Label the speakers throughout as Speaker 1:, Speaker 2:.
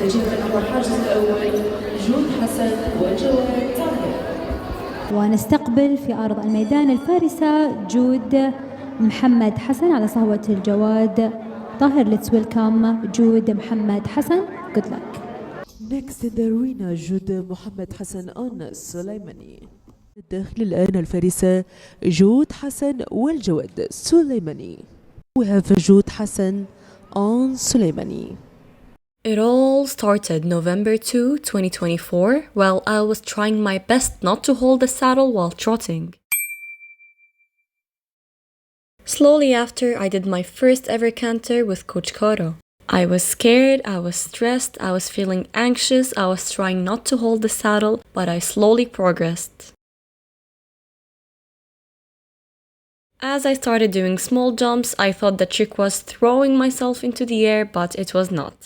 Speaker 1: يجيبنا نحو الحاجز الأول جود حسن وجواد طاهر.
Speaker 2: ونستقبل في أرض الميدان الفارسة جود محمد حسن على صهوة الجواد طاهر. Let's welcome جود محمد حسن. Good luck.
Speaker 3: Next in the arena جود محمد حسن on سليماني. الداخل الآن الفارسة جود حسن والجواد سليماني. We have جود حسن on سليماني.
Speaker 4: It all started November 2, 2024, while I was trying my best not to hold the saddle while trotting. Slowly after, I did my first ever canter with Coach Caro. I was scared, I was stressed, I was feeling anxious, I was trying not to hold the saddle, but I slowly progressed. As I started doing small jumps, I thought the trick was throwing myself into the air, but it was not.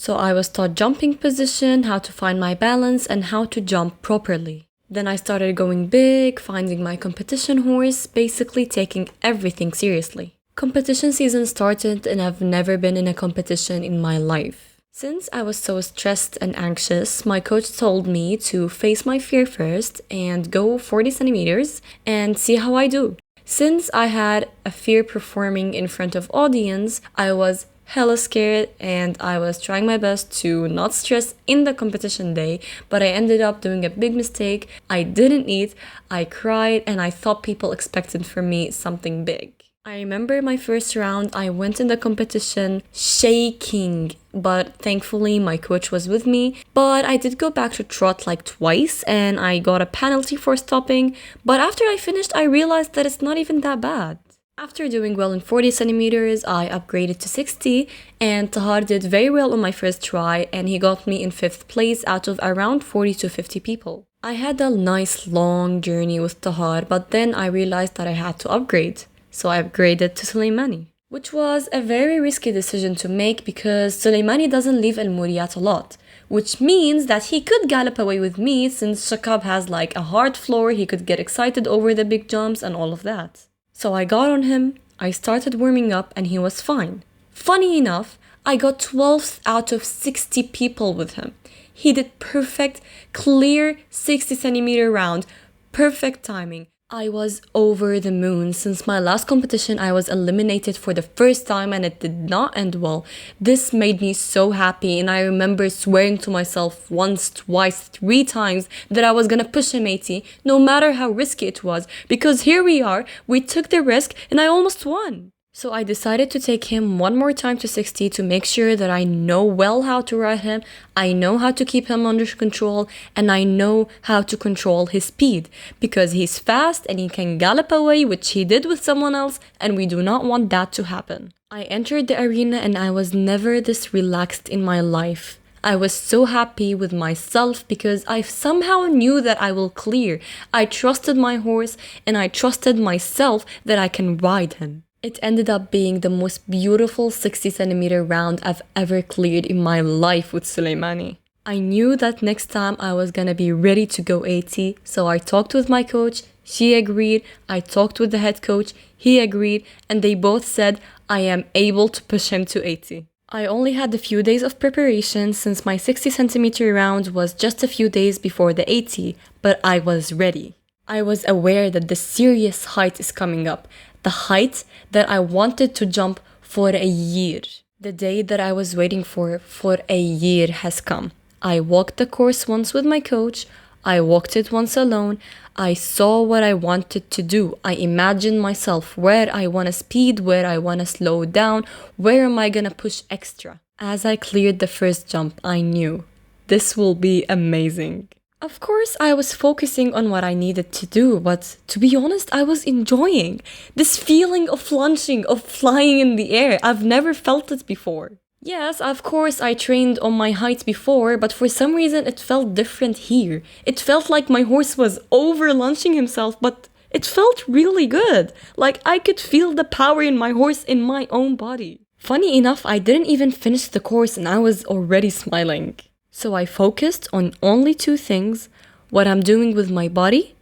Speaker 4: So I was taught jumping position, how to find my balance, and how to jump properly. Then I started going big, finding my competition horse, basically taking everything seriously. Competition season started and I've never been in a competition in my life. Since I was so stressed and anxious, my coach told me to face my fear first and go 40 centimeters and see how I do. Since I had a fear performing in front of audience, I was hella scared and I was trying my best to not stress in the competition day, but I ended up doing a big mistake. I didn't eat, I cried, and I thought people expected from me something big. I remember my first round, I went in the competition shaking, but thankfully my coach was with me. But I did go back to trot like twice and I got a penalty for stopping, but after I finished I realized that it's not even that bad. After doing well in 40 centimeters, I upgraded to 60 and Tahar did very well on my first try and he got me in 5th place out of around 40 to 50 people. I had a nice long journey with Tahar, but then I realized that I had to upgrade. So I upgraded to Suleimani, which was a very risky decision to make because Suleimani doesn't leave El Muriyat a lot, which means that he could gallop away with me since Shakab has like a hard floor, he could get excited over the big jumps and all of that. So I got on him, I started warming up and he was fine. Funny enough, I got 12th out of 60 people with him. He did perfect, clear 60 centimeter round, perfect timing. I was over the moon. Since my last competition, I was eliminated for the first time and it did not end well. This made me so happy and I remember swearing to myself once, twice, 3 times that I was gonna push him 80 no matter how risky it was, because here we are, we took the risk and I almost won. So I decided to take him one more time to 60 to make sure that I know well how to ride him, I know how to keep him under control, and I know how to control his speed, because he's fast and he can gallop away, which he did with someone else, and we do not want that to happen. I entered the arena and I was never this relaxed in my life. I was so happy with myself because I somehow knew that I will clear. I trusted my horse and I trusted myself that I can ride him. It ended up being the most beautiful 60 centimeter round I've ever cleared in my life with Suleimani. I knew that next time I was gonna be ready to go 80, so I talked with my coach, she agreed, I talked with the head coach, he agreed, and they both said I am able to push him to 80. I only had a few days of preparation since my 60 centimeter round was just a few days before the 80, but I was ready. I was aware that the serious height is coming up. The height that I wanted to jump for a year. The day that I was waiting for a year has come. I walked the course once with my coach. I walked it once alone. I saw what I wanted to do. I imagined myself where I want to speed, where I want to slow down, where am I gonna push extra. As I cleared the first jump, I knew this will be amazing. Of course, I was focusing on what I needed to do, but to be honest, I was enjoying this feeling of launching, of flying in the air. I've never felt it before. Yes, of course, I trained on my height before, but for some reason it felt different here. It felt like my horse was over launching himself, but it felt really good. Like I could feel the power in my horse in my own body. Funny enough, I didn't even finish the course and I was already smiling. So I focused on only 2 things, what I'm doing with my body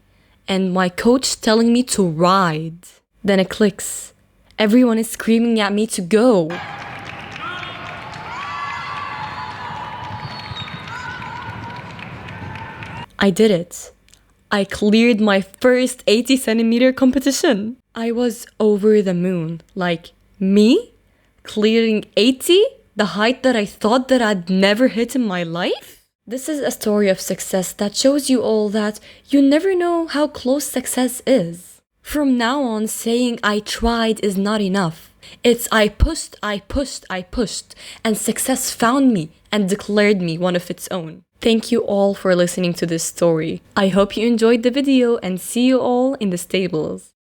Speaker 4: and my coach telling me to ride. Then it clicks. Everyone is screaming at me to go. I did it. I cleared my first 80 centimeter competition. I was over the moon. Like, me? Clearing 80? The height that I thought that I'd never hit in my life? This is a story of success that shows you all that you never know how close success is. From now on, saying I tried is not enough. It's I pushed, and success found me and declared me one of its own. Thank you all for listening to this story. I hope you enjoyed the video and see you all in the stables.